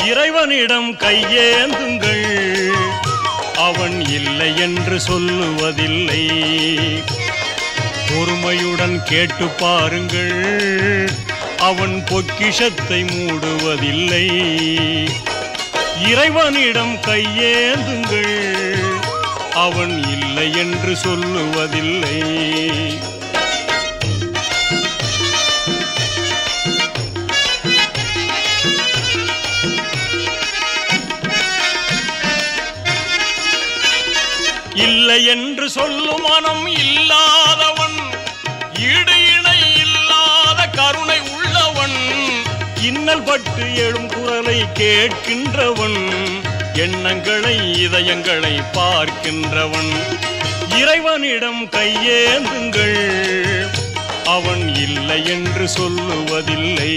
இறைவனிடம் கையேந்துங்கள், அவன் இல்லை என்று சொல்லுவதில்லை. பொறுமையுடன் கேட்டு பாருங்கள், அவன் பொக்கிஷத்தை மூடுவதில்லை. இறைவனிடம் கையேந்துங்கள், அவன் இல்லை என்று சொல்லுவதில்லை. இல்லை என்று சொல்லும் மனம் இல்லாதவன், ஈடு இணை இல்லாத கருணை உள்ளவன், இன்னல் பட்டு எழும் குரலை கேட்கின்றவன், எண்ணங்களை இதயங்களை பார்க்கின்றவன். இறைவனிடம் கையேந்துங்கள், அவன் இல்லை என்று சொல்லுவதில்லை.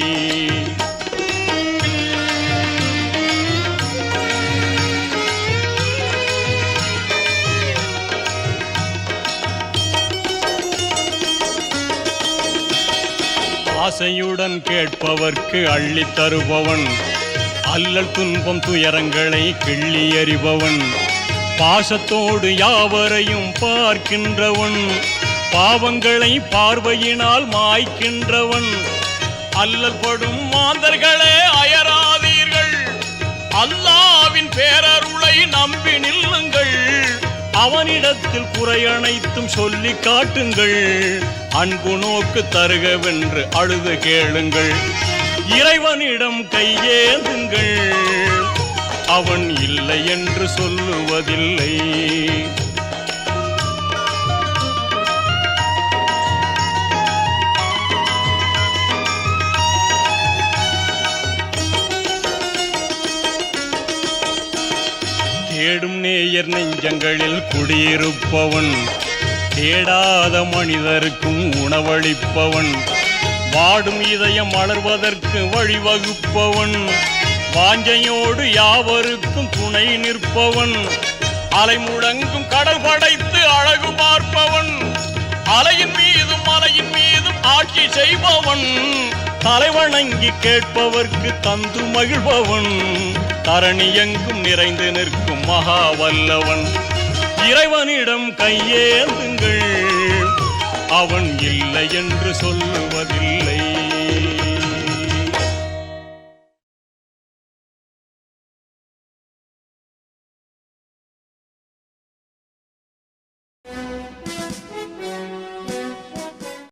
ஆசையுடன் கேட்பவர்க்கு அள்ளி தருபவன், அல்லல் துன்பம் துயரங்களை கிள்ளி எறிபவன், பாசத்தோடு யாவரையும் பார்க்கின்றவன், பாவங்களை பார்வையினால் மாய்க்கின்றவன். அல்லல் படும் மாந்தர்களே அயராதீர்கள், அல்லாவின் பேரருளை நம்பி நில்லுங்கள். அவனிடத்தில் குறை அனைத்தும் சொல்லி காட்டுங்கள், அன்பு நோக்கு தருகவென்று அழுது கேளுங்கள். இறைவனிடம் கையேந்துங்கள், அவன் இல்லை என்று சொல்லுவதில்லை. தேடும் நேயர் நெஞ்சங்களில் குடியிருப்பவன், தேடாத மனிதருக்கும் உணவளிப்பவன், வாடும் இதயம் வளர்வதற்கு வழிவகுப்பவன், வாஞ்சையோடு யாவருக்கும் துணை நிற்பவன், அலை முழங்கும் கடல் படைத்து அழகு பார்ப்பவன், அலையின் மீதும் மலையின் மீதும் ஆட்சி செய்பவன், தலைவணங்கி கேட்பவர்க்கு தந்து மகிழ்பவன், தரணி எங்கும் நிறைந்து நிற்கும் மகா வல்லவன். இறைவனிடம் கையேந்துங்கள், அவன் இல்லை என்று சொல்லுவதில்லை.